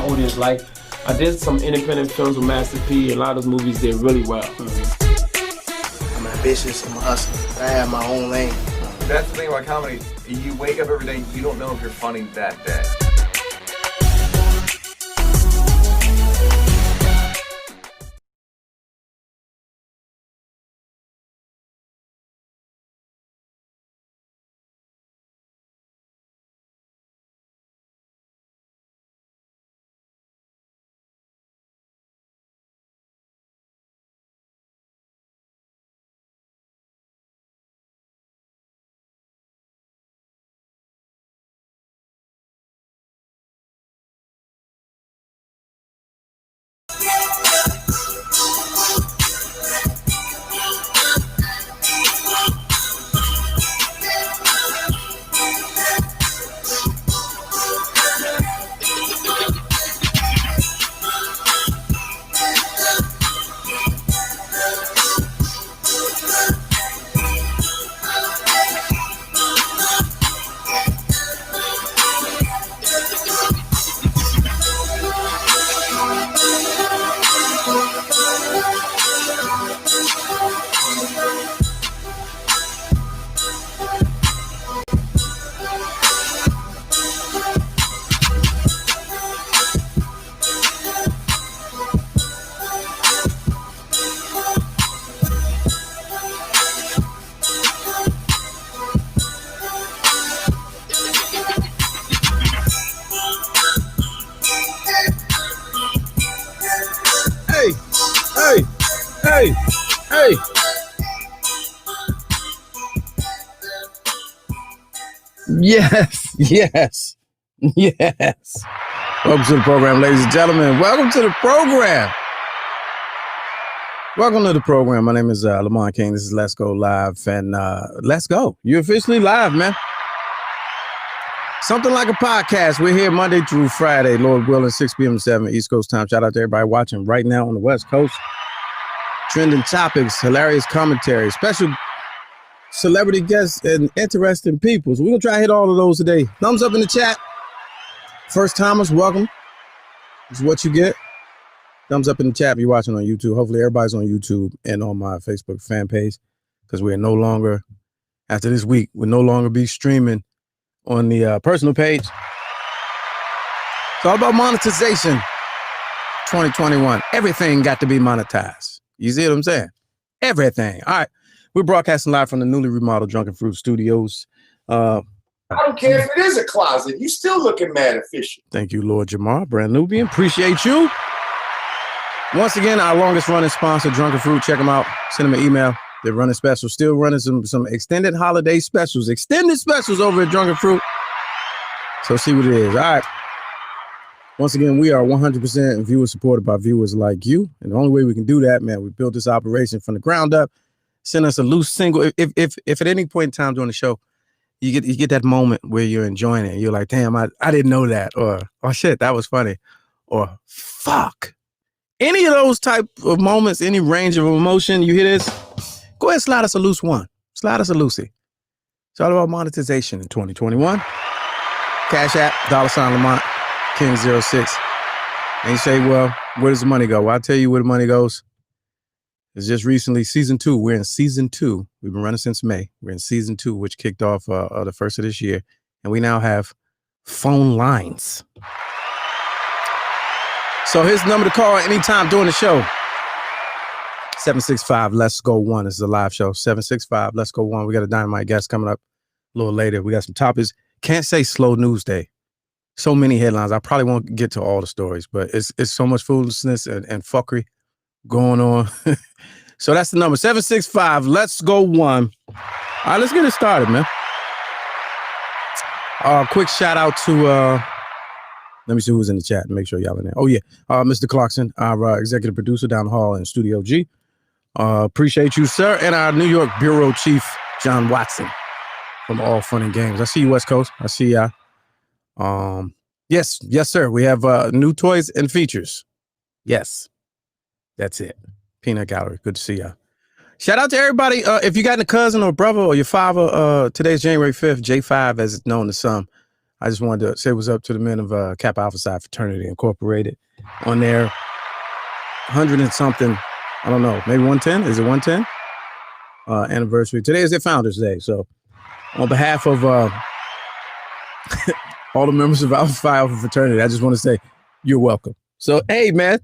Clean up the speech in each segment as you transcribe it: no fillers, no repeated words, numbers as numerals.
audience like. I did some independent films with Master P. A lot of those movies did really well. I'm ambitious, I'm a hustler. I have my own lane. That's the thing about comedy. You wake up every day, you don't know if you're funny that day. Hey. Yes. Welcome to the program, ladies and gentlemen. Welcome to the program. My name is Lamont King. This is Let's Go Live, and let's go. You're officially live, man. Something like a podcast. We're here Monday through Friday, Lord willing, 6 p.m. to 7 East Coast time. Shout out to everybody watching right now on the West Coast. Trending topics, hilarious commentary, special celebrity guests, and interesting people. So we're going to try to hit all of those today. Thumbs up in the chat. First timers, welcome. This is what you get. Thumbs up in the chat if you're watching on YouTube. Hopefully everybody's on YouTube and on my Facebook fan page, because we're no longer, after this week, we'll no longer be streaming on the personal page. It's all about monetization. 2021. Everything got to be monetized. You see what I'm saying? Everything. All right. We're broadcasting live from the newly remodeled Drunken Fruit Studios. I don't care if it is a closet. You still looking mad official. Thank you, Lord Jamar. Brand Nubian. Appreciate you. Once again, our longest running sponsor, Drunken Fruit. Check them out. Send them an email. They're running specials. Still running some extended holiday specials. Extended specials over at Drunken Fruit. So see what it is. All right. Once again, we are 100% viewer supported by viewers like you. And the only way we can do that, man, we built this operation from the ground up. Send us a loose single. If at any point in time during the show, you get that moment where you're enjoying it. You're like, damn, I didn't know that. Or, oh shit, that was funny. Or fuck. Any of those type of moments, any range of emotion, you hear this, go ahead and slide us a loose one. Slide us a loosey. It's all about monetization in 2021. Cash App, $ Lamont, King 06. And you say, well, where does the money go? Well, I'll tell you where the money goes. It's just recently season 2. We're in season 2. We've been running since May. We're in season 2, which kicked off the first of this year. And we now have phone lines. So here's the number to call anytime during the show. 765 Let's Go 1. This is a live show. 765 Let's Go 1. We got a dynamite guest coming up a little later. We got some topics. Can't say slow news day. So many headlines. I probably won't get to all the stories, but it's so much foolishness and fuckery going on. So that's the number. 765 Let's Go 1. All right, let's get it started, man. Quick shout out to let me see who's in the chat and make sure y'all in there. Oh yeah, Mr. Clarkson, our executive producer down the hall in Studio G. Appreciate you, sir. And our New York bureau chief, John Watson, from All Fun and Games. I see you, West Coast. I see ya. Yes, sir. We have new toys and features. Yes, that's it. Peanut Gallery. Good to see ya. Shout out to everybody. If you got a cousin or brother or your father, today's January 5th, J5 as it's known to some. I just wanted to say what's up to the men of Kappa Alpha Psi Fraternity Incorporated on their 100 and something, I don't know, maybe 110? Is it 110? Anniversary. Today is their Founders Day. So on behalf of all the members of Alpha Phi Alpha Fraternity, I just want to say you're welcome. So, hey, man.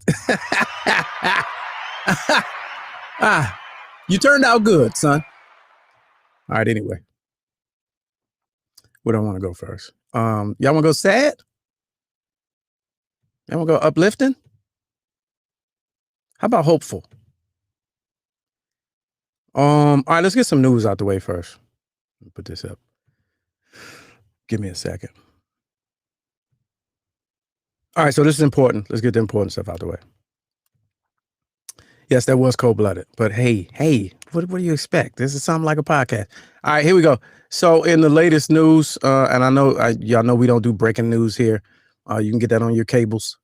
You turned out good, son. All right, anyway. Where do I want to go first? Y'all want to go sad? Y'all want to go uplifting? How about hopeful? All right, let's get some news out the way first. Let me put this up. Give me a second. All right, so this is important. Let's get the important stuff out the way. Yes, that was cold-blooded, but hey, what do you expect? This is something like a podcast. All right, here we go. So in the latest news, and I know y'all know we don't do breaking news here. You can get that on your cables.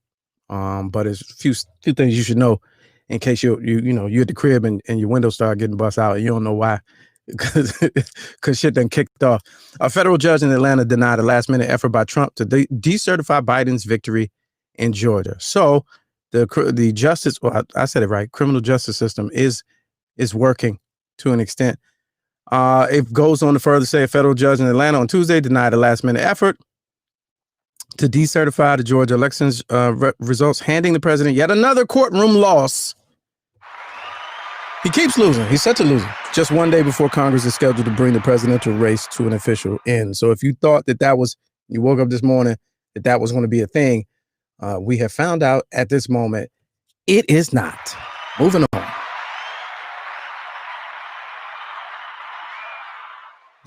But there's a few things you should know in case you're at the crib and your windows start getting bust out and you don't know why, because shit done kicked off. A federal judge in Atlanta denied a last-minute effort by Trump to decertify Biden's victory in Georgia. So the justice, well, I said it right, criminal justice system is working to an extent. It goes on to further say a federal judge in Atlanta on Tuesday denied a last-minute effort to decertify the Georgia elections results, handing the president yet another courtroom loss. He keeps losing. He's such a loser. Just one day before Congress is scheduled to bring the presidential race to an official end. So if you thought you woke up this morning that was going to be a thing, we have found out at this moment it is not. Moving on.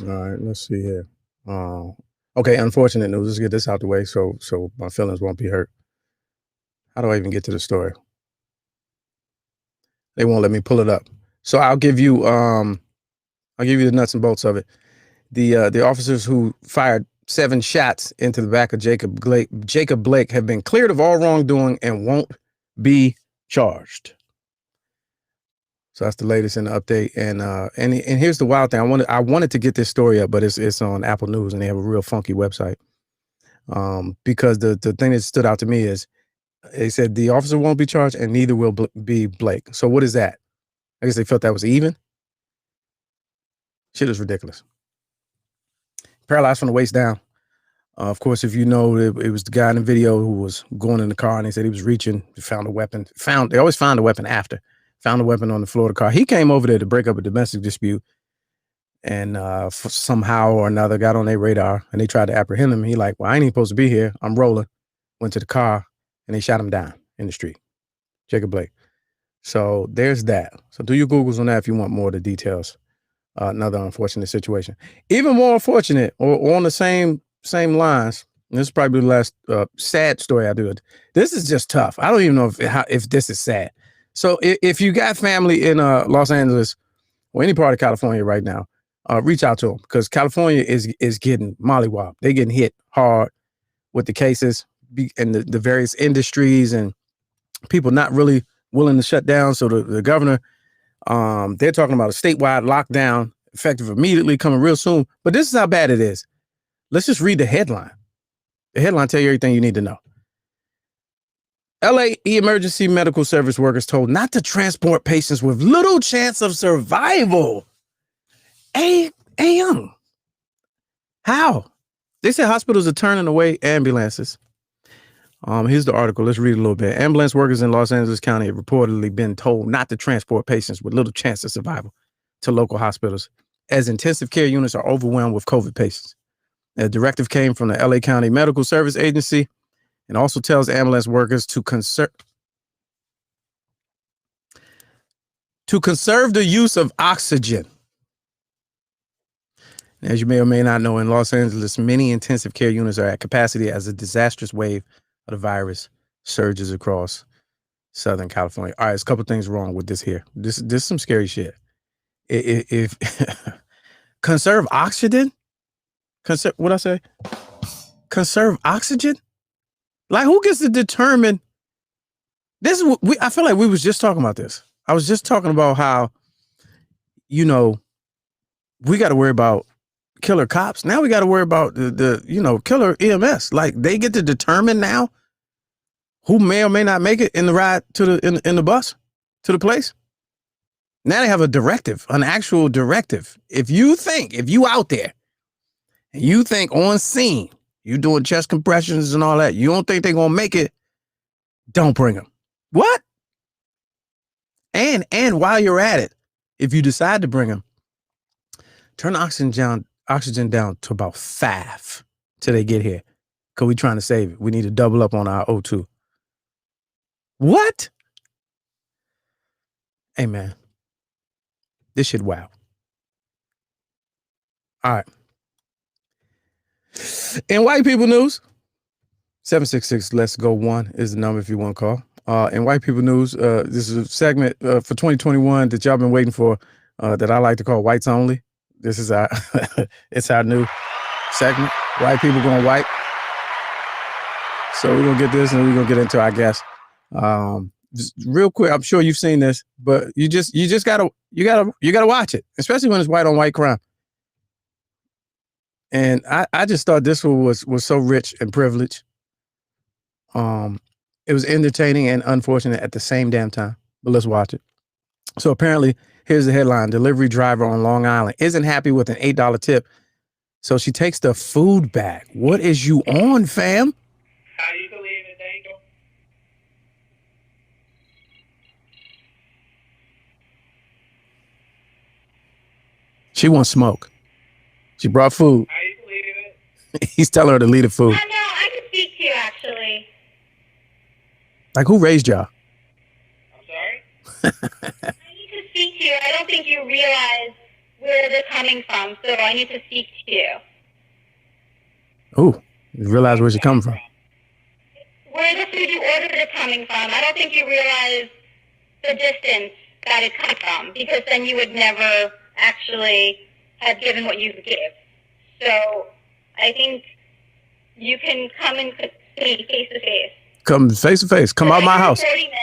All right, let's see here. Okay, unfortunate news. Let's get this out the way so my feelings won't be hurt. How do I even get to the story? They won't let me pull it up. So I'll give you the nuts and bolts of it. The officers who fired 7 shots into the back of Jacob Blake have been cleared of all wrongdoing and won't be charged. So that's the latest in the update. And here's the wild thing. I wanted to get this story up, but it's on Apple News and they have a real funky website. Because the thing that stood out to me is they said the officer won't be charged and neither will be Blake. So what is that? I guess they felt that was even. Shit is ridiculous. Paralyzed from the waist down. Of course, if you know, it was the guy in the video who was going in the car and they said he was reaching, found a weapon. They always find a weapon after. Found a weapon on the floor of the car. He came over there to break up a domestic dispute and somehow or another got on their radar and they tried to apprehend him. He like, well, I ain't even supposed to be here. I'm rolling. Went to the car and they shot him down in the street. Jacob Blake. So there's that. So do your Googles on that if you want more of the details. Another unfortunate situation. Even more unfortunate or on the same lines. This is probably the last sad story I do. This is just tough. I don't even know if this is sad. So if you got family in Los Angeles or any part of California right now, reach out to them because California is getting mollywopped. They're getting hit hard with the cases and the various industries and people not really willing to shut down. So the governor, they're talking about a statewide lockdown effective immediately coming real soon. But this is how bad it is. Let's just read the headline. The headline tell you everything you need to know. LA emergency medical service workers told not to transport patients with little chance of survival. Young. How? They said hospitals are turning away ambulances. Here's the article. Let's read a little bit. Ambulance workers in Los Angeles County have reportedly been told not to transport patients with little chance of survival to local hospitals as intensive care units are overwhelmed with COVID patients. The directive came from the LA County Medical Service Agency and also tells ambulance workers to conserve the use of oxygen. As you may or may not know, in Los Angeles, many intensive care units are at capacity as a disastrous wave of the virus surges across Southern California. All right, there's a couple things wrong with this here. This is some scary shit. If conserve oxygen? What'd I say? Conserve oxygen? Like, who gets to determine? This is I feel like we was just talking about this. I was just talking about how, we got to worry about killer cops. Now we got to worry about the killer EMS. Like they get to determine now who may or may not make it in the ride to in the bus to the place. Now they have a directive, an actual directive. If you out there and you think on scene, you doing chest compressions and all that, you don't think they're going to make it, don't bring them. What? And while you're at it, if you decide to bring them, turn the oxygen down to about 5 till they get here. Because we're trying to save it. We need to double up on our O2. What? Hey, man. This shit wow. All right. In white people news, 766 Let's Go 1 is the number if you want to call. In white people news, this is a segment for 2021 that y'all been waiting for that I like to call Whites Only. This is it's our new segment. White people going white. So we're gonna get this and we're gonna get into our guest. Just real quick, I'm sure you've seen this, but you gotta watch it, especially when it's white on white crime. And I just thought this one was so rich and privileged. It was entertaining and unfortunate at the same damn time. But let's watch it. So apparently, here's the headline: delivery driver on Long Island isn't happy with an $8 tip, so she takes the food back. What is you on, fam? How you believe it, thank you. She wants smoke. She brought food. How you believe it? He's telling her to leave the food. No, I can speak to you, actually. Like, who raised y'all? I'm sorry? I need to speak to you. I don't think you realize where they're coming from, so I need to speak to you. Oh, you realize where she's coming from. Where the food you ordered is coming from. I don't think you realize the distance that it's coming from, because then you would never actually have given what you give. So I think you can come and see face to face. Come face to face. Come out my house. 40 minutes.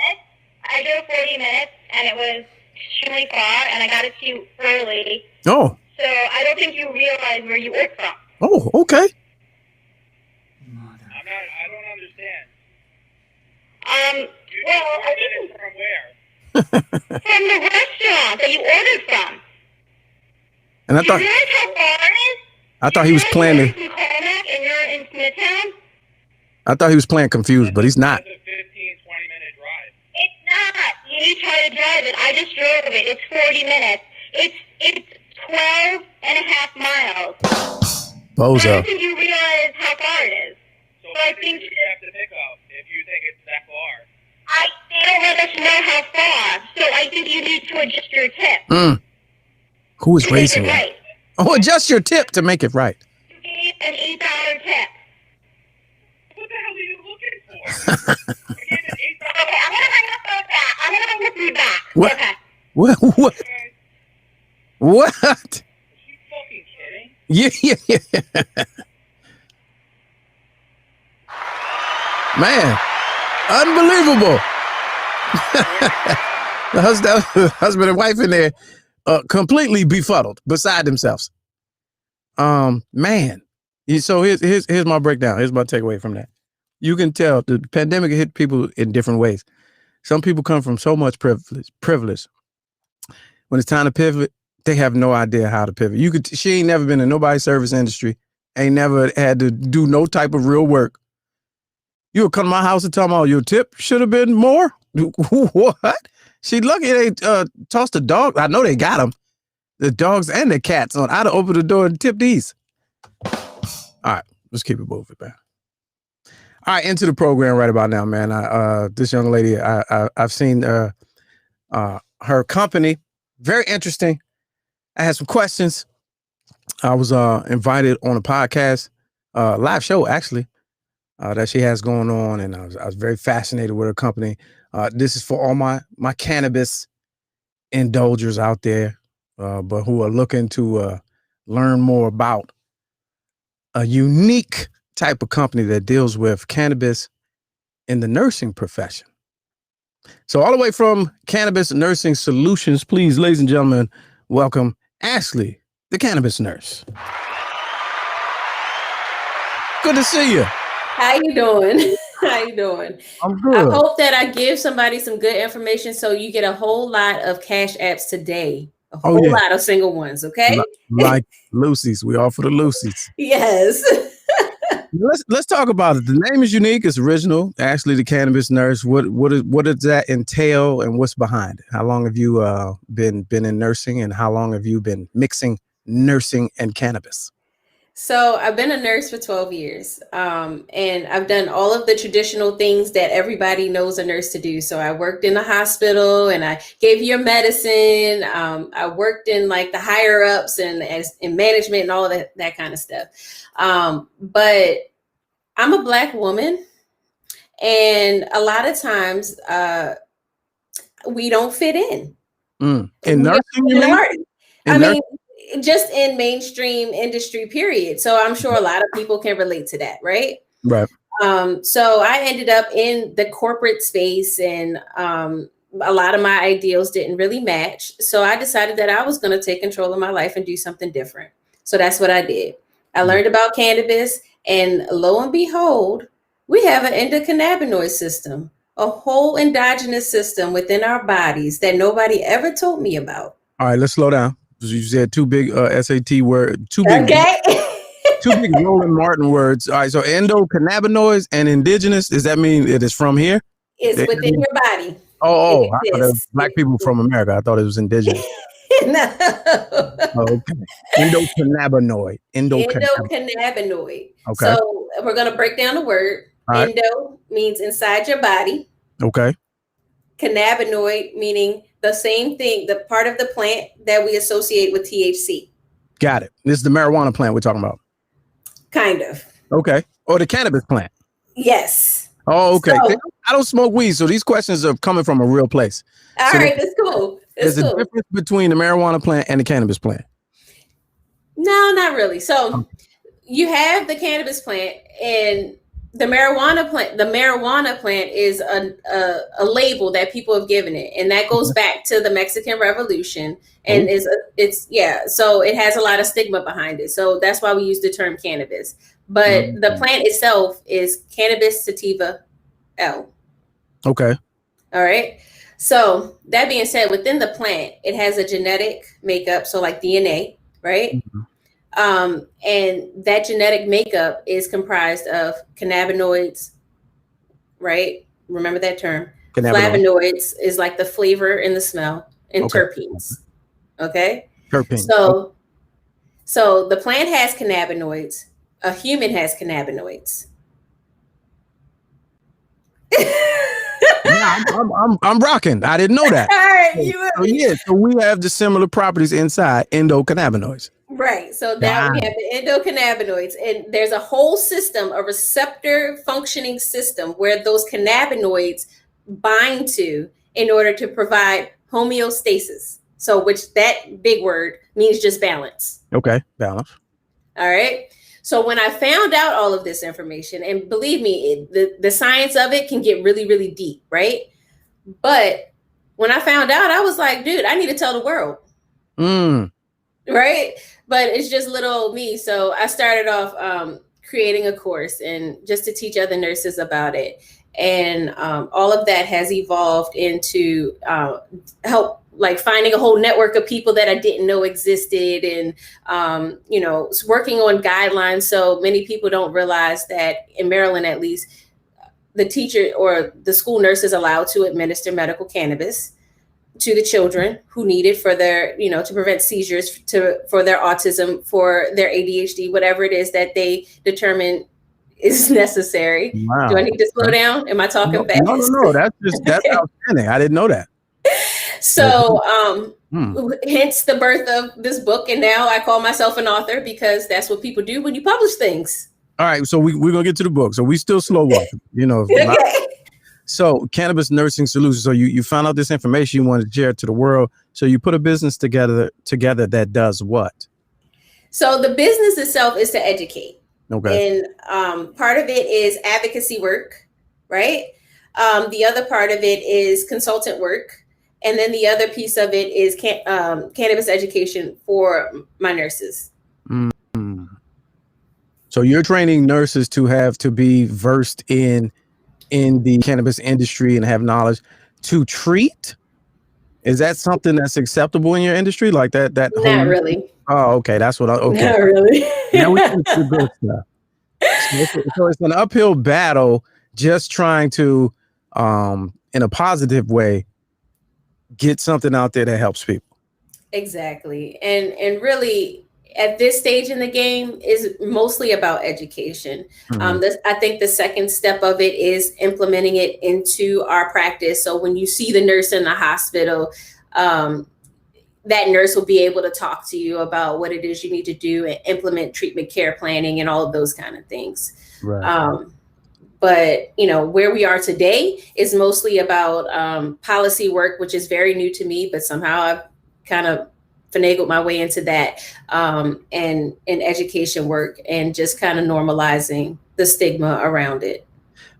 I drove 40 minutes, and it was extremely far, and I got it to you early. Oh. So I don't think you realize where you ordered from. Oh, okay. I don't understand. Well, I think From where? from the restaurant that you ordered from. And I Do you thought realize how far it is? I thought he was playing You're from Carmack and you're in Smithtown? I thought he was playing confused, but he's not. It's a 15-20-minute drive. It's not. You try to drive it. I just drove it. It's 40 minutes. It's 12 and a half miles. I Bozo. don't think you realize how far it is. So I what think do you have to pick up if you think it's that far? they don't let us know how far, so I think you need to adjust your tip. Who is to make raising it you? right. Oh, adjust your tip to make it right. You gave an $8 tip. What the hell are you looking for? I gave it $8. Okay, I'm gonna bring the food back. I'm gonna bring the food back. What? Okay. What? Okay. What? Are you fucking kidding? Yeah. Man, unbelievable. The husband and wife in there completely befuddled, beside themselves. Man. So here's my breakdown. Here's my takeaway from that. You can tell the pandemic hit people in different ways. Some people come from so much privilege. When it's time to pivot, they have no idea how to pivot. She ain't never been in nobody's service industry, ain't never had to do no type of real work. You would come to my house and tell me, oh, your tip should have been more? What? She lucky they tossed the dog. I know they got them. The dogs and the cats on. I'd have opened the door and tipped these. All right, let's keep it moving, man. All right, into the program right about now, man. This young lady, I've seen her company. Very interesting. I had some questions. I was invited on a podcast, live show actually, that she has going on, and I was very fascinated with her company. This is for all my cannabis indulgers out there, but who are looking to learn more about a unique type of company that deals with cannabis in the nursing profession. So all the way from Cannabis Nursing Solutions, please, ladies and gentlemen, welcome Ashley, the cannabis nurse. Good to see you. How you doing? How you doing? I'm I good. hope that I give somebody some good information so you get a whole lot of cash apps today. A whole lot of single ones, okay? Like Lucy's. We offer the Lucy's. Yes. Let's talk about it. The name is unique. It's original. Ashley, the cannabis nurse. What does that entail, and what's behind it? How long have you been in nursing, and how long have you been mixing nursing and cannabis? So I've been a nurse for 12 years, and I've done all of the traditional things that everybody knows a nurse to do. So I worked in the hospital, and I gave your medicine. I worked in like the higher ups and in management and all of that kind of stuff. But I'm a Black woman, and a lot of times we don't fit in. In nursing, you mean? Just in mainstream industry, period. So I'm sure a lot of people can relate to that, right? Right. So I ended up in the corporate space, and a lot of my ideals didn't really match. So I decided that I was going to take control of my life and do something different. So that's what I did. I learned about cannabis, and lo and behold, we have an endocannabinoid system, a whole endogenous system within our bodies that nobody ever told me about. All right, let's slow down. You said two big SAT words, two big Roland Martin words. All right, so endocannabinoids and indigenous, does that mean it is from here? It's within your body. Oh, I thought it was Black people from America. I thought it was indigenous. No. Okay. Endocannabinoid. Endocannabinoid. Okay. So we're going to break down the word. Right. Endo means inside your body. Okay. Cannabinoid meaning the same thing, the part of the plant that we associate with THC. Got it. This is the marijuana plant we're talking about. Kind of. Okay. Or the cannabis plant. Yes. Oh, okay. So, I don't smoke weed, so these questions are coming from a real place. All right, that's cool. There's a difference between the marijuana plant and the cannabis plant. No, not really. So you have the cannabis plant, and the marijuana plant. The marijuana plant is a label that people have given it, and that goes back to the Mexican Revolution, and so it has a lot of stigma behind it. So that's why we use the term cannabis. But the plant itself is Cannabis sativa L. Okay. All right. So that being said, within the plant, it has a genetic makeup, so like DNA, right? And that genetic makeup is comprised of cannabinoids, right? Remember that term. Flavonoids is like the flavor and the smell, and terpenes. Okay. Terpenes. So the plant has cannabinoids. A human has cannabinoids. Yeah, I'm rocking. I didn't know that. All right, so we have the similar properties inside endocannabinoids. Right. So now we have the endocannabinoids, and there's a whole system, a receptor functioning system where those cannabinoids bind to in order to provide homeostasis. So which that big word means just balance. Okay, balance. All right. So when I found out all of this information, and believe me, the science of it can get really, really deep, right? But when I found out, I was like, dude, I need to tell the world. Right? But it's just little old me. So I started off creating a course and just to teach other nurses about it. And all of that has evolved into help, like finding a whole network of people that I didn't know existed, and working on guidelines. So many people don't realize that in Maryland, at least, the teacher or the school nurse is allowed to administer medical cannabis to the children who need it for their, to prevent seizures, for their autism, for their ADHD, whatever it is that they determine is necessary. Wow. Do I need to slow down? Am I talking fast? No. That's outstanding. I didn't know that. So, hence the birth of this book. And now I call myself an author because that's what people do when you publish things. All right. So we're going to get to the book. So we still slow walking, Okay. So Cannabis Nursing Solutions. So you found out this information, you wanted to share it to the world. So you put a business together that does what? So the business itself is to educate. Okay. And part of it is advocacy work, right? The other part of it is consultant work. And then the other piece of it is cannabis education for my nurses. So you're training nurses to be versed in the cannabis industry and have knowledge to treat. Is that something that's acceptable in your industry? Like that Not really. Oh, okay. That's what okay. Not really. Now we can do good stuff. So it's an uphill battle just trying to in a positive way get something out there that helps people. Exactly. And really at this stage in the game is mostly about education. I think the second step of it is implementing it into our practice. So when you see the nurse in the hospital, that nurse will be able to talk to you about what it is you need to do and implement treatment care planning and all of those kind of things. Right. But where we are today is mostly about policy work, which is very new to me, but somehow I've kind of finagled my way into that, and education work and just kind of normalizing the stigma around it.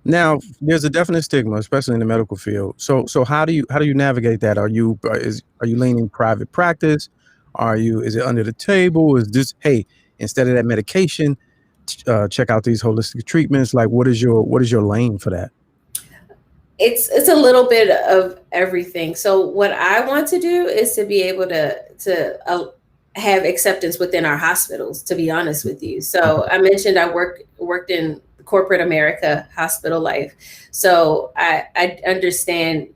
Now, there's a definite stigma, especially in the medical field. So how do you navigate that? Are you leaning private practice? Is it under the table? Is this, hey, instead of that medication, check out these holistic treatments? Like, what is your lane for that? It's a little bit of everything. So what I want to do is to be able to have acceptance within our hospitals, to be honest with you. So I mentioned I worked in corporate America hospital life. So I understand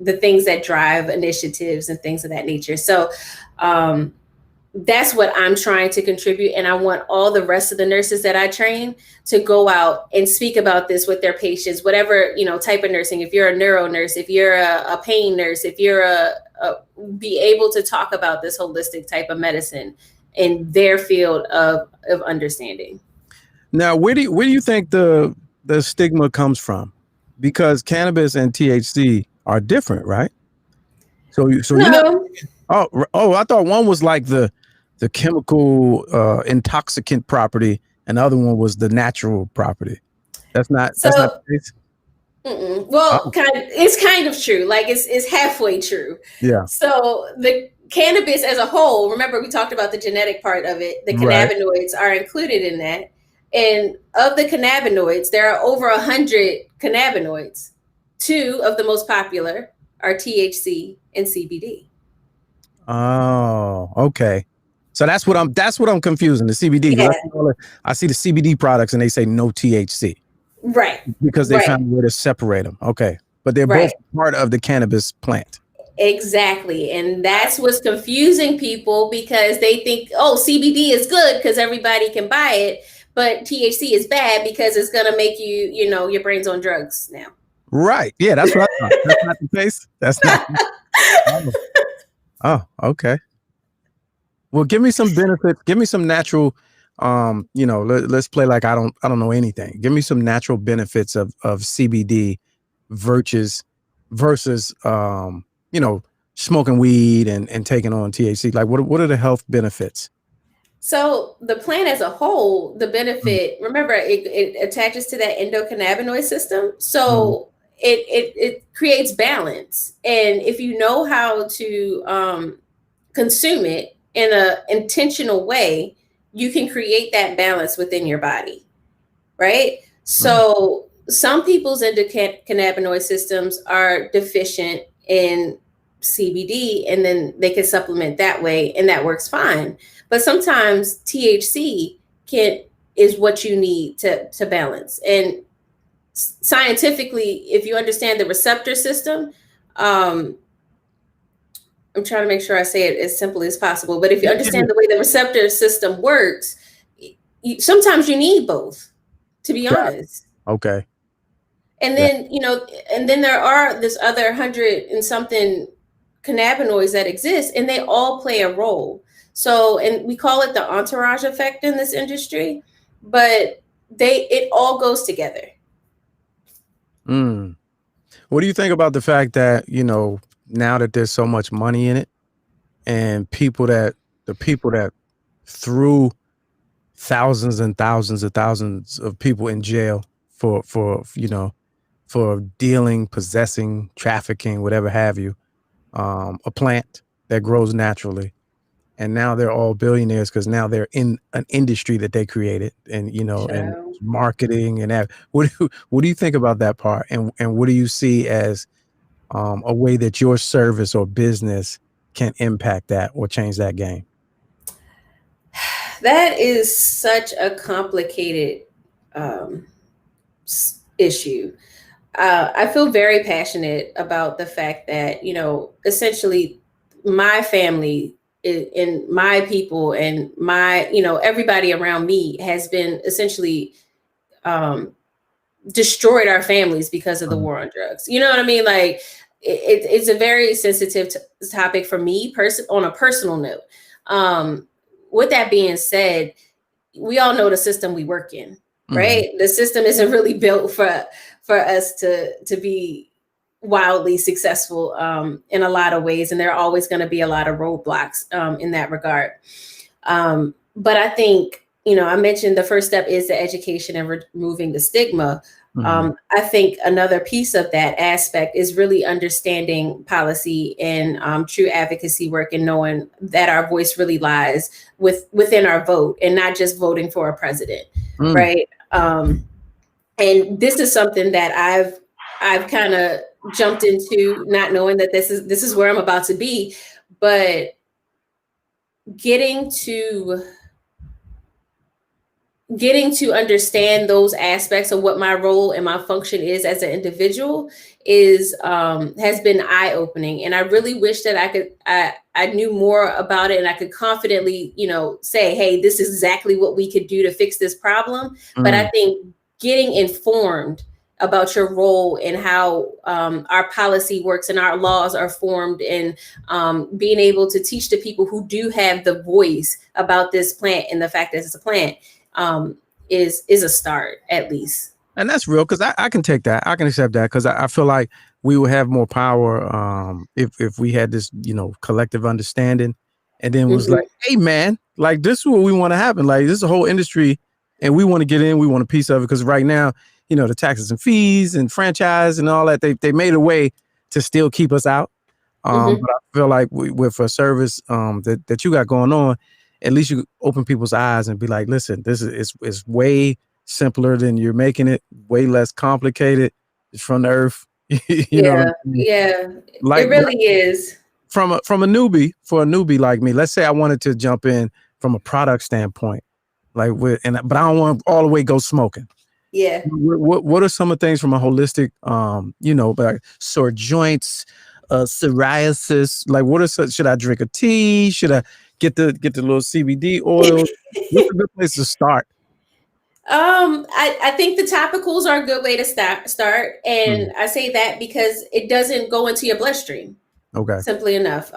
the things that drive initiatives and things of that nature. So that's what I'm trying to contribute. And I want all the rest of the nurses that I train to go out and speak about this with their patients, whatever, type of nursing. If you're a neuro nurse, if you're a pain nurse, if you're be able to talk about this holistic type of medicine in their field of understanding. Now, where do you think the stigma comes from? Because cannabis and THC are different, right? So no. I thought one was like the chemical intoxicant property, and the other one was the natural property. That's not the case. Well, it's kind of true. Like it's halfway true. Yeah. So the cannabis as a whole, remember we talked about the genetic part of it. The cannabinoids are included in that. And of the cannabinoids, there are over 100 cannabinoids. 2 of the most popular are THC and CBD. Oh, okay. So that's what I'm confusing, the CBD. Yeah. I see the CBD products and they say no THC. Right. Because they found a way to separate them. Okay. But they're both part of the cannabis plant. Exactly. And that's what's confusing people because they think, CBD is good because everybody can buy it. But THC is bad because it's going to make you, your brain's on drugs now. Right. Yeah, that's what I thought. That's not the case. That's not. Oh, okay. Well, give me some benefits. Give me some natural, let's play like I don't know anything. Give me some natural benefits of CBD versus smoking weed and taking on THC. Like what are the health benefits? So the plant as a whole, the benefit, remember, it attaches to that endocannabinoid system. So it creates balance. And if you know how to consume it in an intentional way, you can create that balance within your body, right? So some people's endocannabinoid systems are deficient in CBD, and then they can supplement that way, and that works fine. But sometimes THC is what you need to balance. And scientifically, if you understand the receptor system, I'm trying to make sure I say it as simply as possible. But if you understand the way the receptor system works, sometimes you need both, to be honest. Okay. And then, and then there are this other 100 and something cannabinoids that exist, and they all play a role. So, and we call it the entourage effect in this industry, but it all goes together. What do you think about the fact that, now that there's so much money in it and the people that threw thousands and thousands of people in jail for dealing, possessing, trafficking, whatever have you, a plant that grows naturally. and now they're all billionaires because now they're in an industry that they created, and and marketing and that. What do you think about that part, and what do you see as a way that your service or business can impact that or change that game? That is such a complicated issue. I feel very passionate about the fact that, essentially my family and my people and my, everybody around me has been essentially destroyed our families because of the war on drugs. You know what I mean? Like it's a very sensitive topic for me on a personal note. With that being said, we all know the system we work in, right? The system isn't really built for us to be wildly successful in a lot of ways. And there are always going to be a lot of roadblocks in that regard. But I think, I mentioned the first step is the education and removing the stigma. I think another piece of that aspect is really understanding policy and true advocacy work and knowing that our voice really lies within our vote and not just voting for a president, right? And this is something that I've kind of jumped into, not knowing that this is where I'm about to be, but getting to understand those aspects of what my role and my function is as an individual has been eye-opening. And I really wish that I knew more about it and I could confidently, say, hey, this is exactly what we could do to fix this problem. But I think getting informed about your role and how our policy works and our laws are formed, and being able to teach the people who do have the voice about this plant and the fact that it's a plant is a start, at least. And that's real, because I can take that. I can accept that, because I feel like we would have more power if we had this, collective understanding, and then was like, hey, man, like, this is what we want to happen. Like, this is a whole industry, and we want to get in. We want a piece of it, because right now, the taxes and fees and franchise and all that, they made a way to still keep us out. But I feel like with a service that you got going on, at least you open people's eyes and be like, listen, this is way simpler than you're making it, way less complicated. It's from the earth. you know what I mean? Yeah, like, it really is. For a newbie like me, let's say I wanted to jump in from a product standpoint, but I don't want to all the way go smoking. Yeah. What are some of the things from a holistic, like sore joints, psoriasis? Like, should I drink a tea? Should I get the little CBD oil? What's a good place to start? I think the topicals are a good way to start. And I say that because it doesn't go into your bloodstream. Okay. Simply enough.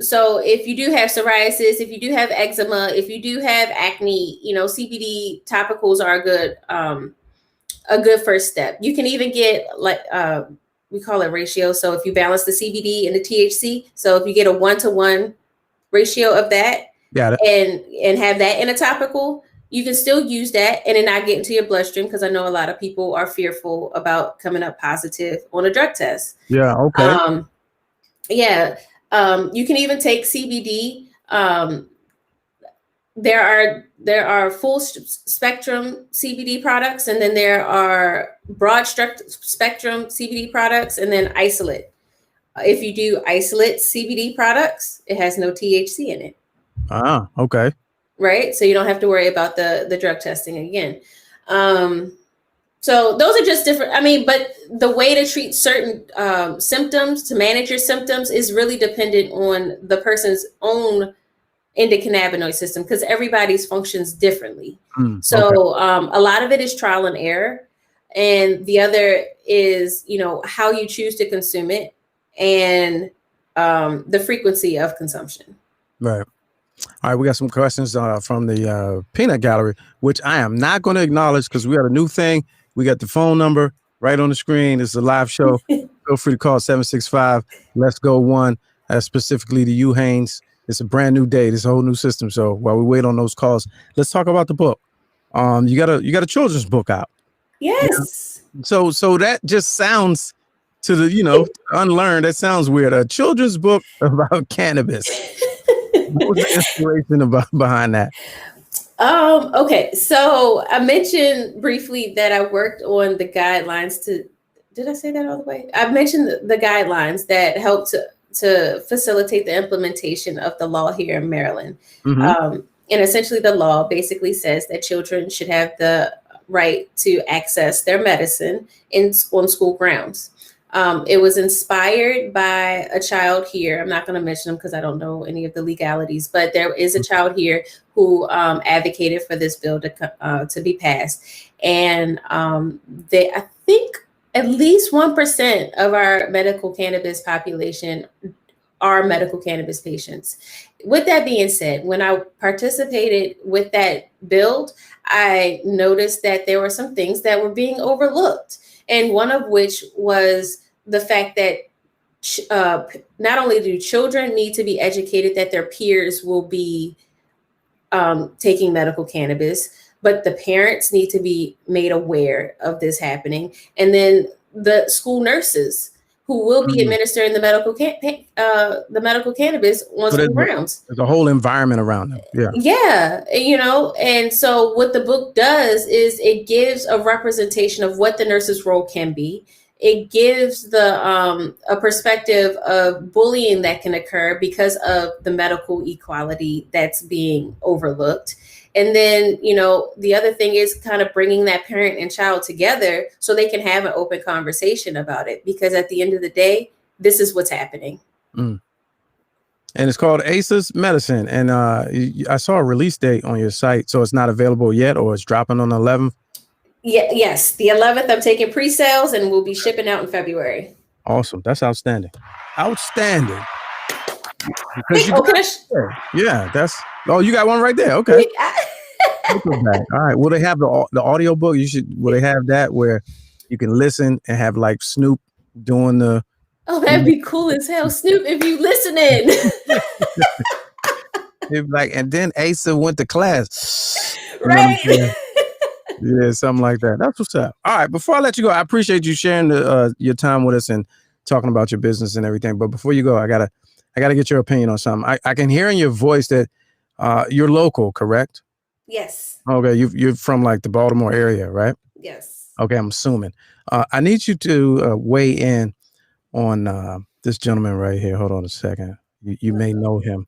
So if you do have psoriasis, if you do have eczema, if you do have acne, CBD topicals are a good first step. You can even get we call it ratio. So if you balance the CBD and the THC, so if you get a 1-to-1 ratio of that, and have that in a topical, you can still use that and it not get into your bloodstream, because I know a lot of people are fearful about coming up positive on a drug test. Yeah. Okay. You can even take CBD. There are full spectrum CBD products, and then there are broad spectrum CBD products, and then isolate. If you do isolate CBD products, it has no THC in it. Ah, okay. Right. So you don't have to worry about the drug testing again. So those are just different. But the way to treat certain symptoms, to manage your symptoms, is really dependent on the person's own endocannabinoid system, because everybody's functions differently. So a lot of it is trial and error. And the other is, how you choose to consume it and the frequency of consumption. Right. All right, we got some questions from the peanut gallery, which I am not going to acknowledge because we got a new thing. We got the phone number right on the screen. It's a live show. Feel free to call 765 Let's Go One. Specifically to you, Haynes. It's a brand new day. It's a whole new system. So while we wait on those calls, let's talk about the book. You got a children's book out. Yes. So that just sounds, to the unlearned, that sounds weird. A children's book about cannabis. What was the inspiration behind that? Okay, so I mentioned briefly that I worked on the guidelines did I say that all the way? I mentioned the guidelines that help to facilitate the implementation of the law here in Maryland. Mm-hmm. And essentially the law basically says that children should have the right to access their medicine on school grounds. It was inspired by a child here. I'm not going to mention him because I don't know any of the legalities, but there is a child here who advocated for this bill to be passed. And I think at least 1% of our medical cannabis population are medical cannabis patients. With that being said, when I participated with that build, I noticed that there were some things that were being overlooked. And one of which was the fact that not only do children need to be educated that their peers will be taking medical cannabis, but the parents need to be made aware of this happening. And then the school nurses who will be administering the medical cannabis on school grounds. There's a whole environment around them. Yeah. Yeah. And so what the book does is it gives a representation of what the nurse's role can be. It gives a perspective of bullying that can occur because of the medical equality that's being overlooked. And then, the other thing is kind of bringing that parent and child together so they can have an open conversation about it. Because at the end of the day, this is what's happening. Mm. And it's called ACEs Medicine. And I saw a release date on your site. So it's not available yet, or it's dropping on the 11th? Yes, the 11th. I'm taking pre-sales and we'll be shipping out in February. Awesome. That's outstanding. Outstanding. Yeah, you got one right there. Okay. All right. Will they have the audio book? Will they have that where you can listen and have like Snoop doing the? Oh, that'd be cool as hell, Snoop, if you listening. And then Asa went to class. Right. Yeah, something like that. That's what's up. All right. Before I let you go, I appreciate you sharing your time with us and talking about your business and everything. But before you go, I gotta get your opinion on something. I can hear in your voice that you're local, correct? Yes. Okay. You're from like the Baltimore area, right? Yes. Okay. I'm assuming. I need you to weigh in on this gentleman right here. Hold on a second. You may know him.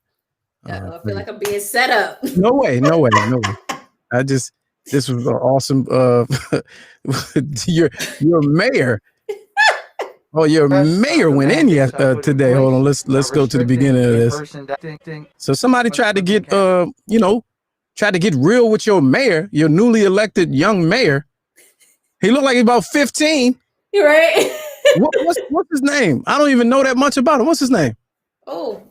I feel like I'm being set up. No way. This was awesome. Your mayor. Oh, your mayor went in today. Hold on. Let's go to the beginning of this. So somebody tried to get real with your mayor, your newly elected young mayor. He looked like he's about 15. You're right. What's his name? I don't even know that much about him. What's his name? Oh,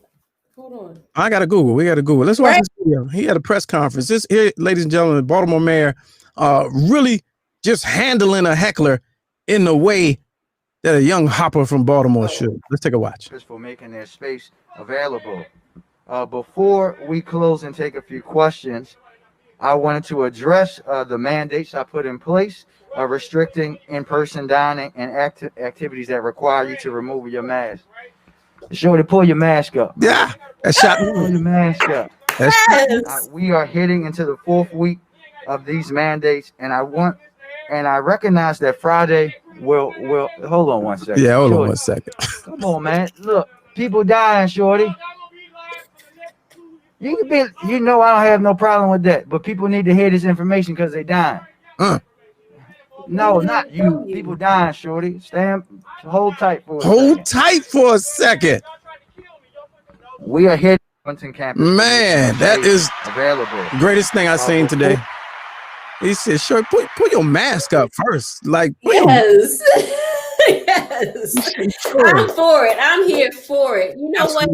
hold on. I gotta Google. We gotta Google. Let's watch this video. He had a press conference. This here, ladies and gentlemen, Baltimore mayor, really just handling a heckler in the way that a young hopper from Baltimore should. Let's take a watch. For making their space available. Before we close and take a few questions, I wanted to address the mandates I put in place, restricting in-person dining and activities that require you to remove your mask. Shorty, pull your mask up. Yeah, that shot. Pull your mask up. Yes. We are heading into the 4th week of these mandates, and I recognize that Friday will hold on one second. Yeah, hold on Shorty. 1 second. Come on, man. Look, people dying, Shorty. I don't have no problem with that, but people need to hear this information because they dying. No, not you. People dying, Shorty. Hold tight for a second. Hold tight for a second. We are here on campus. Man, that is available. Greatest thing I've seen today. He said, "Sure, put your mask up first." Like, yes. Yes. I'm for it. I'm here for it. You know what?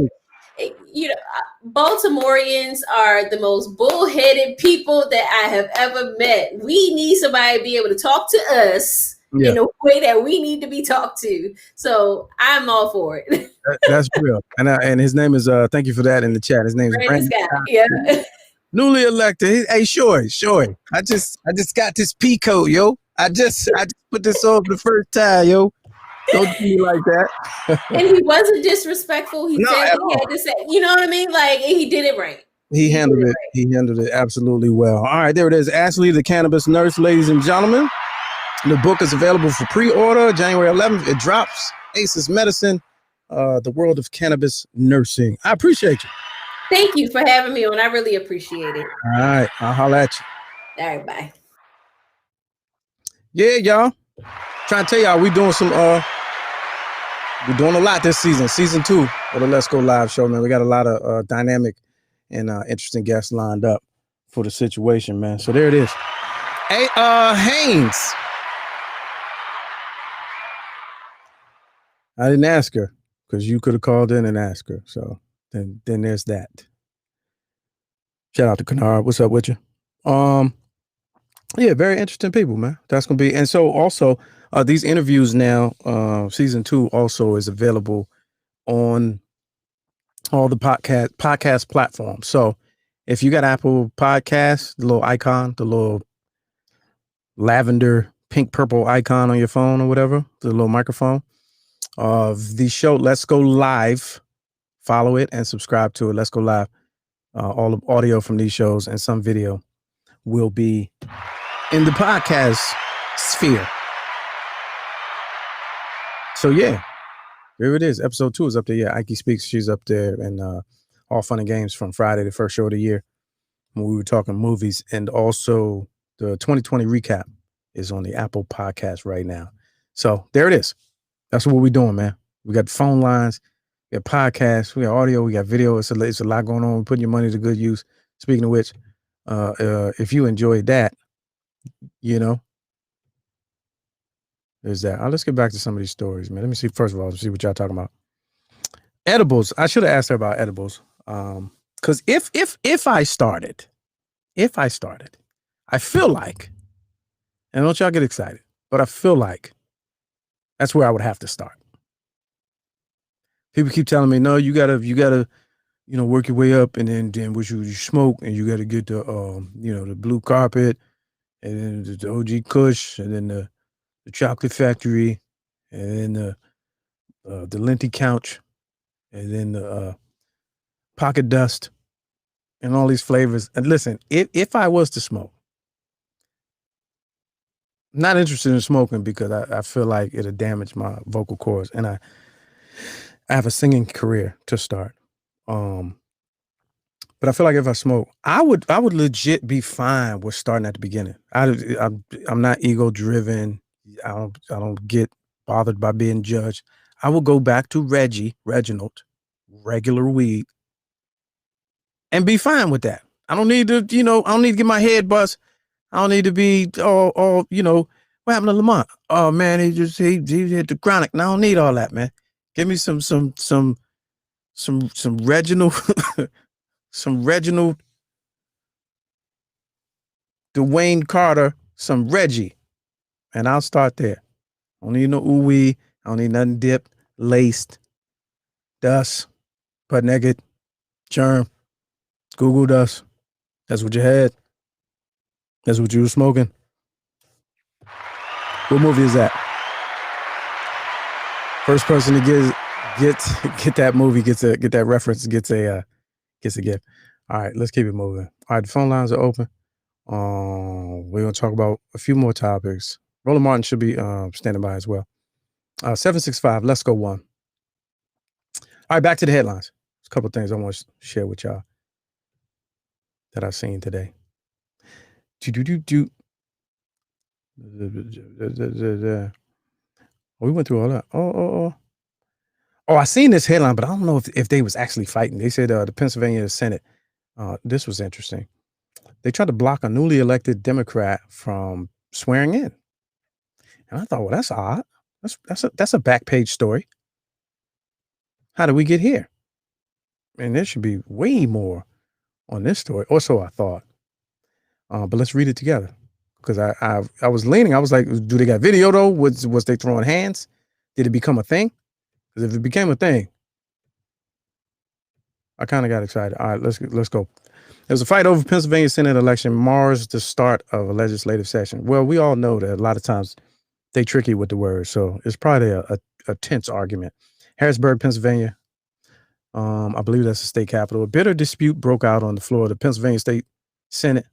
Baltimoreans are the most bullheaded people that I have ever met. We need somebody to be able to talk to us in a way that we need to be talked to. So I'm all for it. That's real. And his name is thank you for that in the chat. His name is Brandon. Yeah. Newly elected. Hey, Shorty. I just got this P code, yo. I just put this on for the first time, yo. Don't do me like that. And he wasn't disrespectful. He No, said at what he had to say. You know what I mean? Like, he did it right. He handled it. He handled it absolutely well. All right, there it is. Ashley, the Cannabis Nurse, ladies and gentlemen. The book is available for pre-order January 11th. It drops. Aces Medicine, the world of cannabis nursing. I appreciate you. Thank you for having me on. I really appreciate it. All right, I'll holler at you. All right, bye. Yeah, y'all. Trying to tell y'all, we're doing a lot this season. Season 2 of the Let's Go Live show, man. We got a lot of dynamic and interesting guests lined up for the situation, man. So there it is. Hey, Haynes. I didn't ask her because you could have called in and asked her. So then there's that. Shout out to Kennard. What's up with you? Yeah, very interesting people, man. That's gonna be, and so also these interviews now, season 2 also is available on all the podcast platforms. So if you got Apple Podcasts, the little icon, the little lavender, pink, purple icon on your phone or whatever, the little microphone of the show, Let's Go Live, follow it and subscribe to it. Let's Go Live. All the audio from these shows and some video will be in the podcast sphere. So yeah, there it is. Episode 2 is up there. Yeah, Ike Speaks, she's up there, and All Fun and Games from Friday, the first show of the year, when we were talking movies. And also the 2020 recap is on the Apple Podcast right now. So there it is. That's what we're doing, man. We got phone lines, we got podcasts, we got audio, we got video. It's a lot going on. We're putting your money to good use. Speaking of which, if you enjoyed that, you know, there's that. Let's get back to some of these stories, man. Let me see, first of all, see what y'all talking about. Edibles. I should have asked her about edibles. Because if I started, I feel like, and don't y'all get excited, but I feel like that's where I would have to start. People keep telling me, no, you gotta, work your way up, and then what you smoke, and you gotta get the, the blue carpet, and then the OG Kush, and then the chocolate factory, and then the Linty couch, and then the pocket dust, and all these flavors. And listen, if I was to smoke, I'm not interested in smoking because I feel like it'll damage my vocal cords, and I have a singing career to start. But I feel like if I smoke, I would legit be fine with starting at the beginning. I'm not ego driven. I don't get bothered by being judged. I will go back to Reginald, regular weed, and be fine with that. I don't need to, I don't need to get my head bust. I don't need to be all what happened to Lamont? Oh man, he hit the chronic. And I don't need all that, man. Give me some Reginald, some Reginald, Dwayne Carter, some Reggie, and I'll start there. I don't need no ooh-wee. I don't need nothing dipped, laced, dust, butt naked, germ, Google dust. That's what you had. That's what you were smoking. What movie is that? First person to get that movie get that reference gets a gift. All right, let's keep it moving. All right, the phone lines are open. We're gonna talk about a few more topics. Roland Martin should be standing by as well. 765. Let's go one. All right, back to the headlines. There's a couple of things I want to share with y'all that I've seen today. We went through all that. Oh, I seen this headline, but I don't know if they was actually fighting. They said the Pennsylvania Senate. This was interesting. They tried to block a newly elected Democrat from swearing in, and I thought, well, that's odd. That's a back page story. How did we get here? And there should be way more on this story, or so I thought. But let's read it together, because I was leaning. I was like, do they got video though? Was they throwing hands? Did it become a thing? Because if it became a thing, I kind of got excited. All right, let's go. There was a fight over Pennsylvania Senate election mars the start of a legislative session. Well, we all know that a lot of times they tricky with the words, so it's probably a a tense argument. Harrisburg, Pennsylvania. I believe that's the state capital. A bitter dispute broke out on the floor of the Pennsylvania State Senate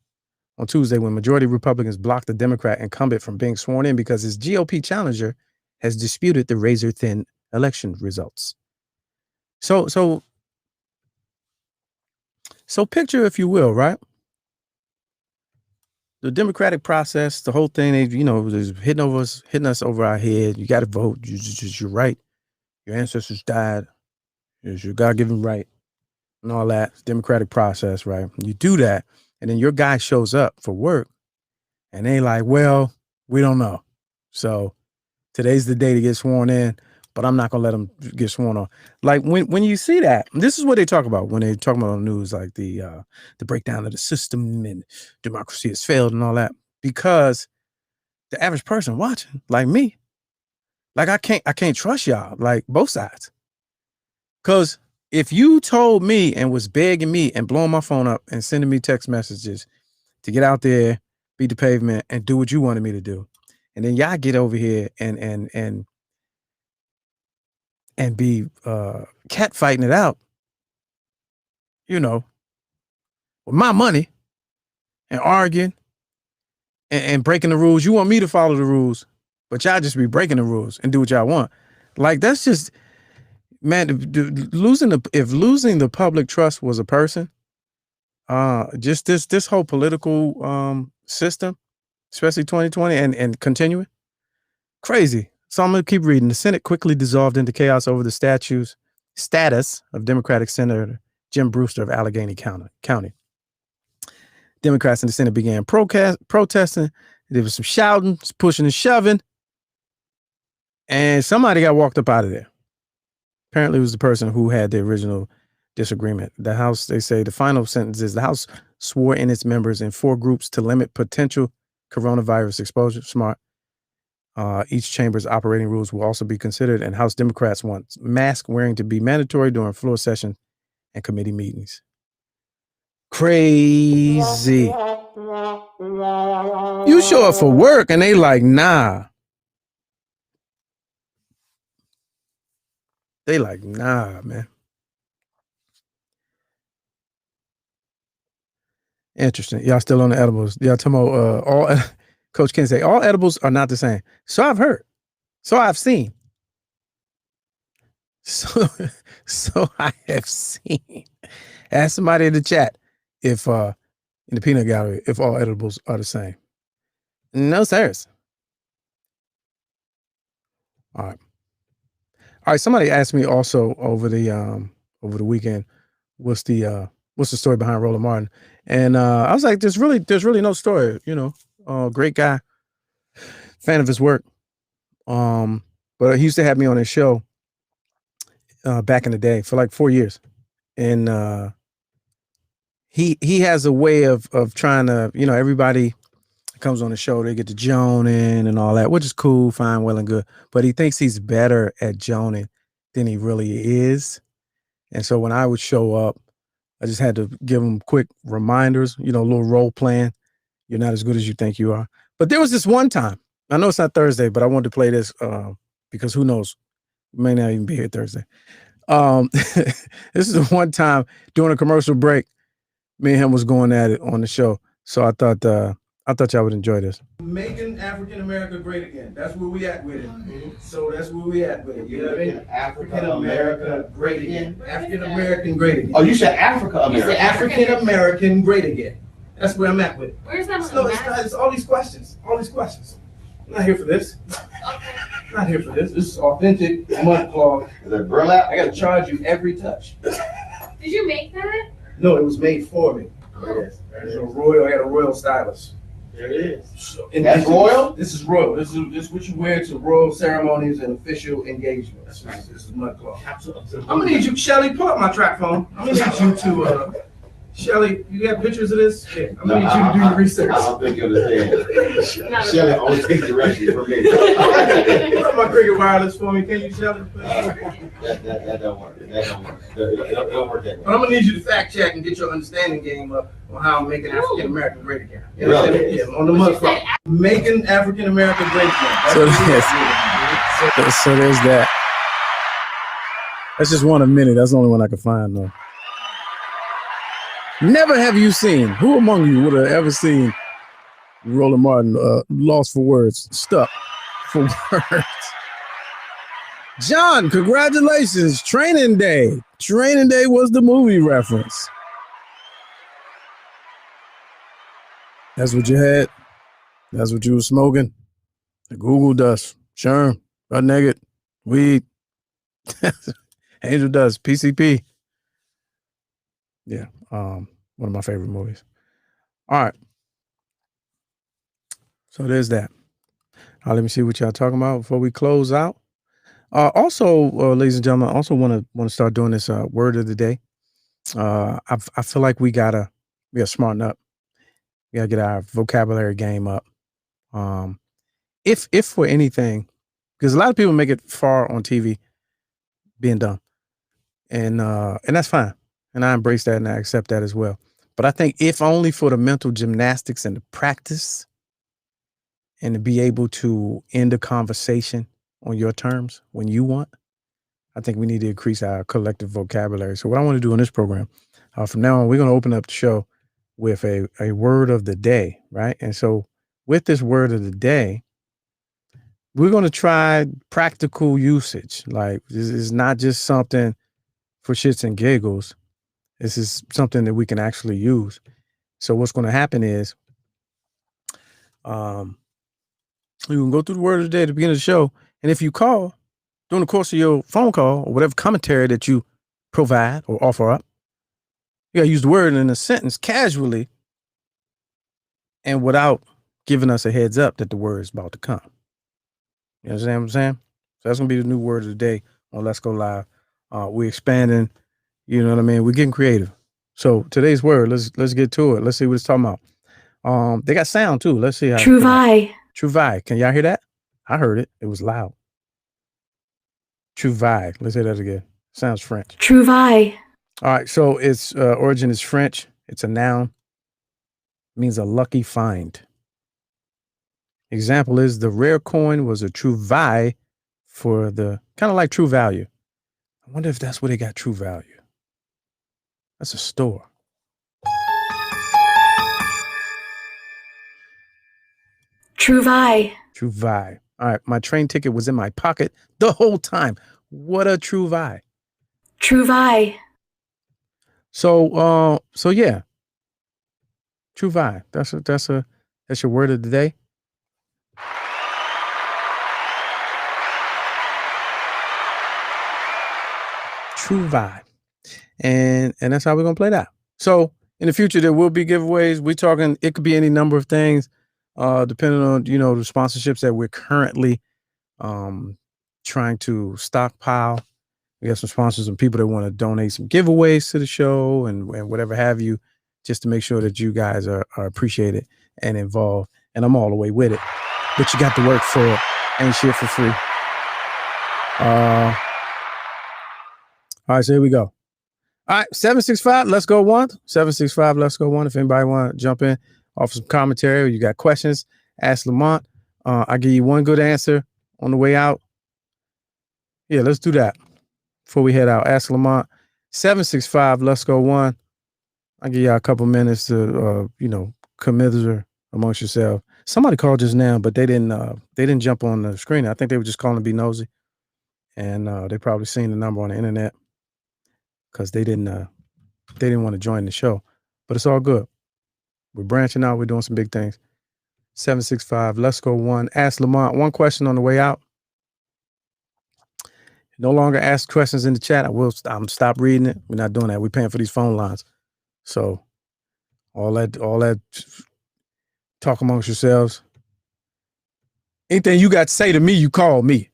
on Tuesday when majority Republicans blocked the Democrat incumbent from being sworn in because his GOP challenger has disputed the razor-thin election results. So picture, if you will, right? The democratic process, the whole thing, is hitting us over our head. You got to vote. You're right. Your ancestors died. It's your God-given right and all that. It's democratic process, right? You do that, and then your guy shows up for work, and they like, well, we don't know. So today's the day to get sworn in, but I'm not going to let them get sworn on. Like when you see that, this is what they talk about when they talk about on the news, like the breakdown of the system and democracy has failed and all that, because the average person watching, like me, like I can't trust y'all, like both sides. Because if you told me and was begging me and blowing my phone up and sending me text messages to get out there, beat the pavement and do what you wanted me to do, and then y'all get over here and be cat fighting it out, with my money and arguing and breaking the rules. You want me to follow the rules, but y'all just be breaking the rules and do what y'all want. Like, that's just, man, if losing the public trust was a person, just this whole political system, especially 2020 and continuing, crazy. So I'm going to keep reading. The Senate quickly dissolved into chaos over the status of Democratic Senator Jim Brewster of Allegheny County. Democrats in the Senate began protesting. There was some shouting, pushing and shoving, and somebody got walked up out of there. Apparently it was the person who had the original disagreement. The House, they say the final sentence is, the House swore in its members in 4 groups to limit potential coronavirus exposure. Smart. Each chamber's operating rules will also be considered, and House Democrats want mask wearing to be mandatory during floor session and committee meetings. Crazy. You show up for work and they like, nah. They like, nah, man. Interesting. Y'all still on the edibles. Y'all talking about all Coach Ken say all edibles are not the same. So I've heard. So I've seen. So I have seen. Ask somebody in the chat if in the peanut gallery if all edibles are the same. No, sirs. All right. Somebody asked me also over the weekend, what's the story behind Roland Martin? And I was like, there's really no story, great guy, fan of his work. But he used to have me on his show back in the day for like 4 years. And he has a way of trying to, everybody comes on the show, they get to joning and all that, which is cool, fine, well and good. But he thinks he's better at joning than he really is. And so when I would show up, I just had to give him quick reminders, a little role playing. You're not as good as you think you are. But there was this one time, I know it's not Thursday, but I wanted to play this because who knows, we may not even be here Thursday. This is the one time during a commercial break, me and him was going at it on the show. So I thought y'all would enjoy this. Making African America great again. That's where we at with it. Mm-hmm. So that's where we at with it. You know what I mean? African America great again. African American great again. Oh, you said Africa American. You said African American great again. That's where I'm at with it. Where's that? No, it's all these questions. All these questions. I'm not here for this. Not here for this. This is authentic mud cloth. Is that burlap? I gotta charge you every touch. Did you make that? No, it was made for me. Yes. I got a royal stylist. There it is. So, that's royal? This is royal. This is what you wear to royal ceremonies and official engagements. This is mud cloth. I'm gonna need you, Shelly, pull up my track phone. I'm gonna need you to Shelly, you got pictures of this? Yeah, I'm gonna need you to do your research. I don't think you'll understand. Shelly always takes directions from me. Put up my Cricket Wireless for me, can you, Shelly? That don't work. That don't work. It don't work that way. But I'm gonna need you to fact check and get your understanding game up on how I'm making African American great again. You know Really? yeah, on the mud cloth. Making African American great again. So there's that. That's just one a minute. That's the only one I can find though. Never have you seen. Who among you would have ever seen Roland Martin lost for words, stuck for words? John, congratulations. Training Day. Training Day was the movie reference. That's what you had. That's what you were smoking. The Google dust. Sherm. Butt naked. Weed. Angel Dust. PCP. Yeah. One of my favorite movies. All right. So there's that. Let me see what y'all talking about before we close out. Also, ladies and gentlemen, I also want to start doing this word of the day. I feel like we gotta smarten up. We gotta get our vocabulary game up. If for anything, because a lot of people make it far on TV being dumb, and that's fine, and I embrace that and I accept that as well. But I think if only for the mental gymnastics and the practice, and to be able to end a conversation on your terms when you want, I think we need to increase our collective vocabulary. So what I want to do in this program, from now on, we're going to open up the show with a word of the day, right? And so with this word of the day, we're going to try practical usage. Like, this is not just something for shits and giggles. This is something that we can actually use. So what's going to happen is, you can go through the word of the day at the beginning of the show. And if you call during the course of your phone call or whatever commentary that you provide or offer up, you got to use the word in a sentence casually and without giving us a heads up that the word is about to come. You understand what I'm saying? So that's going to be the new word of the day on Let's Go Live. We're expanding, you know what I mean? We're getting creative. So today's word, let's get to it. Let's see what it's talking about. They got sound too. Let's see how. Trouvaille. Trouvaille. Can y'all hear that? I heard it. It was loud. Trouvaille. Let's hear that again. Sounds French. Trouvaille. All right. So its origin is French. It's a noun. It means a lucky find. Example is the rare coin was a trouvaille for the kind of like True Value. I wonder if that's where they got True Value. That's a store. Trouvaille. Trouvaille. All right. My train ticket was in my pocket the whole time. What a trouvaille. Trouvaille. So yeah. Trouvaille. That's your word of the day. Trouvaille. And that's how we're gonna play that. So in the future there will be giveaways. We're talking, it could be any number of things, depending on, you know, the sponsorships that we're currently trying to stockpile. We have some sponsors and people that want to donate some giveaways to the show and whatever have you, just to make sure that you guys are appreciated and involved. And I'm all the way with it. But you got to work for it. Ain't shit for free. All right, so here we go. All right, 765, let's go one. 765, let's go one. If anybody want to jump in, offer some commentary, or you got questions, ask Lamont. I'll give you one good answer on the way out. Yeah, let's do that before we head out. Ask Lamont. 765, let's go one. I'll give y'all a couple minutes to, commiserate amongst yourself. Somebody called just now, but they didn't jump on the screen. I think they were just calling to be nosy. And they probably seen the number on the internet because they didn't want to join the show. But it's all good. We're branching out. We're doing some big things. 765, let's go one. Ask Lamont one question on the way out. No longer ask questions in the chat. I'm stop reading it. We're not doing that. We're paying for these phone lines. So all that talk amongst yourselves. Anything you got to say to me, you call me.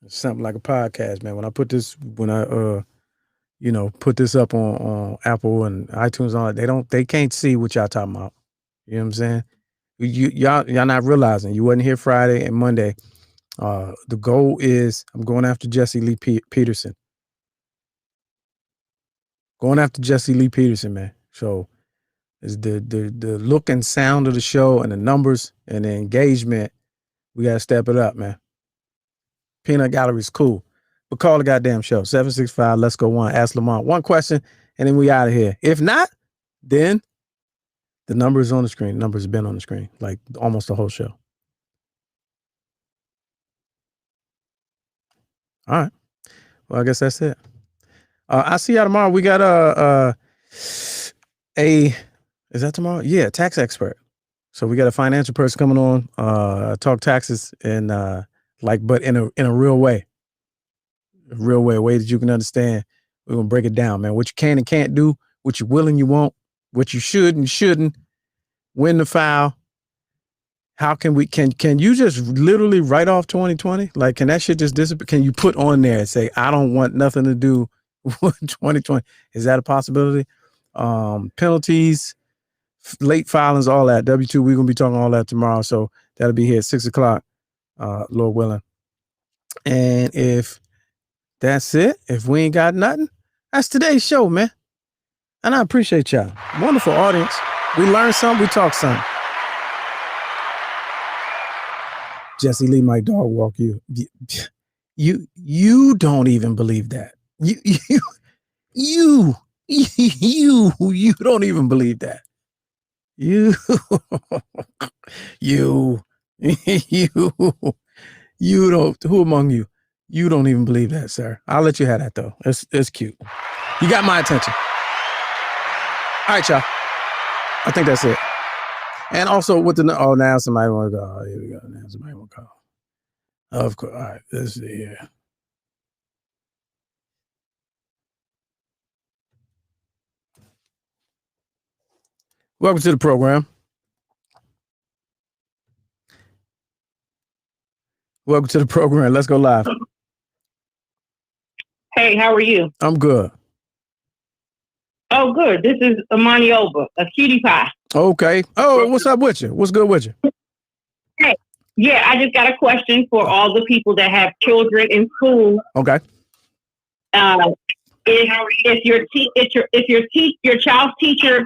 It's something like a podcast, man. When I put this, put this up on Apple and iTunes, on it, they can't see what y'all talking about. You know what I'm saying? Y'all not realizing you wasn't here Friday and Monday. The goal is I'm going after Jesse Lee Peterson. Going after Jesse Lee Peterson, man. So is the look and sound of the show and the numbers and the engagement We got to step it up, man. Peanut Gallery's cool. But call the goddamn show. 765, let's go one. Ask Lamont one question, and then we out of here. If not, then the number is on the screen. The number's been on the screen, like almost the whole show. All right. Well, I guess that's it. I'll see y'all tomorrow. We got is that tomorrow? Yeah, tax expert. So we got a financial person coming on, talk taxes and but in a real way. A way that you can understand. We're gonna break it down, man. What you can and can't do, what you will and you won't, what you should and shouldn't, when to file. How can you just literally write off 2020? Like, can that shit just disappear? Can you put on there and say, I don't want nothing to do with 2020? Is that a possibility? Penalties, late filings, all that. W-2, we're gonna be talking all that tomorrow. So that'll be here at 6:00, Lord willing. And if that's it, if we ain't got nothing, that's today's show, man. And I appreciate y'all. Wonderful audience. We learned something, we talked something. Jesse Lee, my dog walk you. You don't even believe that. You don't even believe that. You don't. Who among you? You don't even believe that, sir. I'll let you have that though. It's cute. You got my attention. All right, y'all. I think that's it. And also with now somebody want to go. Oh, here we go. Now somebody want to call. Of course. All right. Let's see here. Welcome to the program. Welcome to the program. Let's go live. Hey, how are you? I'm good. Oh, good. This is Amanioba, a cutie pie. Okay. Oh, what's up with you? What's good with you? Hey, yeah, I just got a question for all the people that have children in school. Okay. If your child's teacher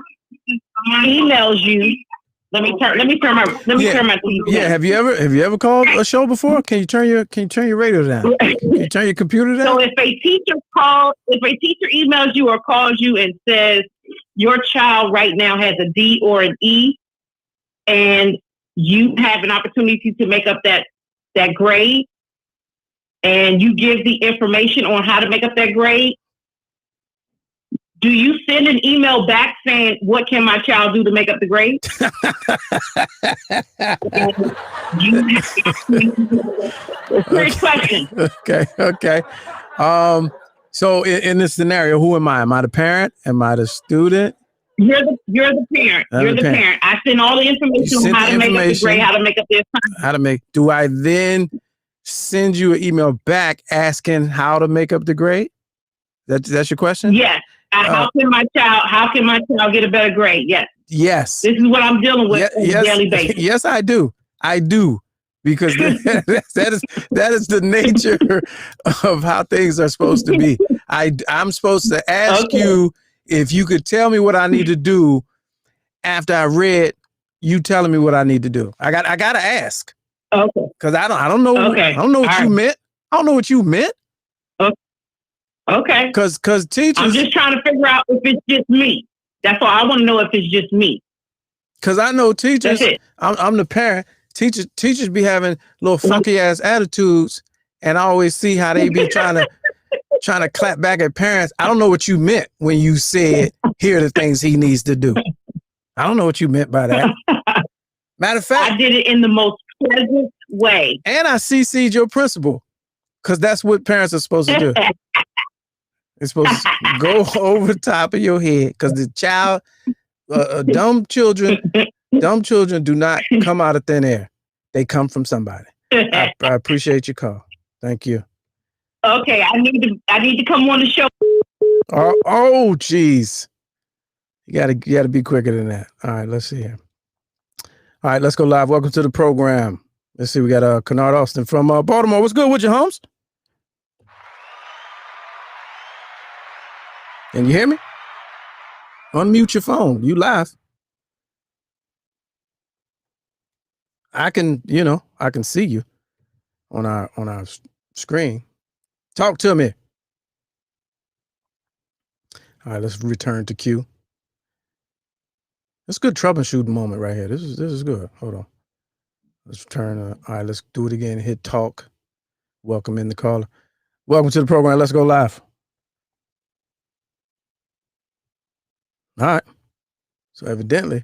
emails you, let me turn my TV. Yeah, have you ever called a show before? Can you turn your radio down? Can you turn your computer down? So if a teacher emails you or calls you and says your child right now has a D or an E, and you have an opportunity to make up that grade, and you give the information on how to make up that grade, do you send an email back saying, what can my child do to make up the grade? Great question. Okay. So in this scenario, who am I? Am I the parent? Am I the student? You're the parent. You're the parent. I send all the information on how to make up the grade, how to make up the assignment. Do I then send you an email back asking how to make up the grade? That's your question? Yes. How can my child get a better grade? Yes. Yes. This is what I'm dealing with on a daily basis. Yes, I do. Because that is the nature of how things are supposed to be. I'm supposed to ask you if you could tell me what I need to do after I read you telling me what I need to do. I gotta ask. Okay. Because I don't know. Okay. I don't know what you meant. I don't know what you meant. Okay. Because teachers. I'm just trying to figure out if it's just me. That's all. I want to know if it's just me. Because I know teachers. That's it. I'm the parent. Teachers be having little funky ass attitudes, and I always see how they be trying to clap back at parents. I don't know what you meant when you said, "Here are the things he needs to do." I don't know what you meant by that. Matter of fact, I did it in the most pleasant way, and I CC'd your principal, because that's what parents are supposed to do. It's supposed to go over the top of your head, because the child, dumb children do not come out of thin air. They come from somebody. I appreciate your call. Thank you. Okay, I need to come on the show. Oh, geez. You gotta be quicker than that. All right, let's see here. All right, let's go live. Welcome to the program. Let's see. We got Kennard Austin from Baltimore. What's good with you, Holmes? Can you hear me? Unmute your phone. You live. I can see you on our screen. Talk to me. All right, let's return to Q. It's a good troubleshooting moment right here. This is good. Hold on. Let's turn. All right, let's do it again. Hit talk. Welcome in the caller. Welcome to the program. Let's go live. All right. So evidently,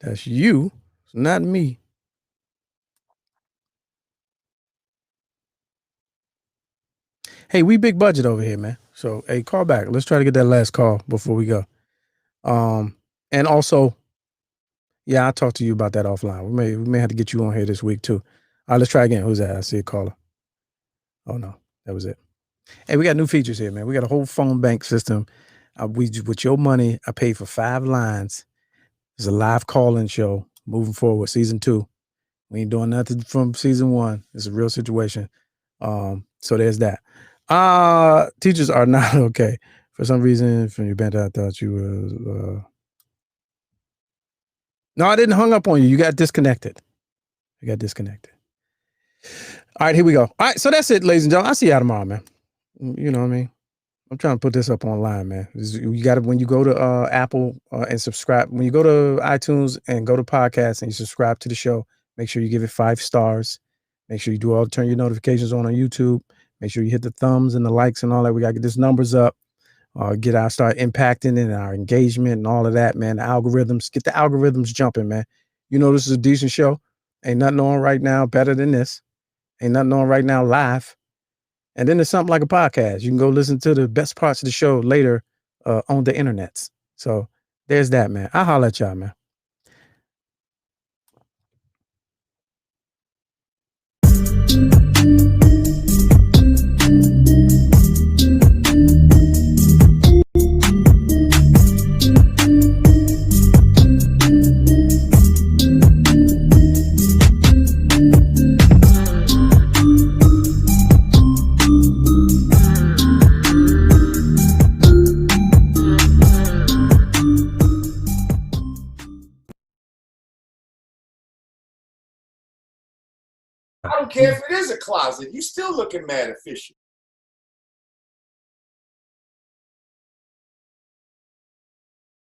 that's you. It's not me. Hey, we big budget over here, man. So hey, call back. Let's try to get that last call before we go. And also, yeah, I'll talk to you about that offline. We may have to get you on here this week too. All right, let's try again. Who's that? I see a caller. Oh no, that was it. Hey, we got new features here, man. We got a whole phone bank system. With your money, I paid for 5 lines. It's a live call-in show moving forward, season 2. We ain't doing nothing from season 1. It's a real situation. So there's that. Teachers are not okay. For some reason, from your band, I thought you were. No, I didn't hung up on you. You got disconnected. All right, here we go. All right, so that's it, ladies and gentlemen. I'll see y'all tomorrow, man. You know what I mean? I'm trying to put this up online, man. You got to, when you go to Apple and subscribe, when you go to iTunes and go to podcasts and you subscribe to the show, make sure you give it 5 stars. Make sure you turn your notifications on YouTube. Make sure you hit the thumbs and the likes and all that. We got to get these numbers up. Start impacting and our engagement and all of that, man. The algorithms, get the algorithms jumping, man. You know, this is a decent show. Ain't nothing on right now better than this. Ain't nothing on right now live. And then there's something like a podcast. You can go listen to the best parts of the show later on the internets. So there's that, man. I'll holler at y'all, man. I don't care if it is a closet. You still looking mad official.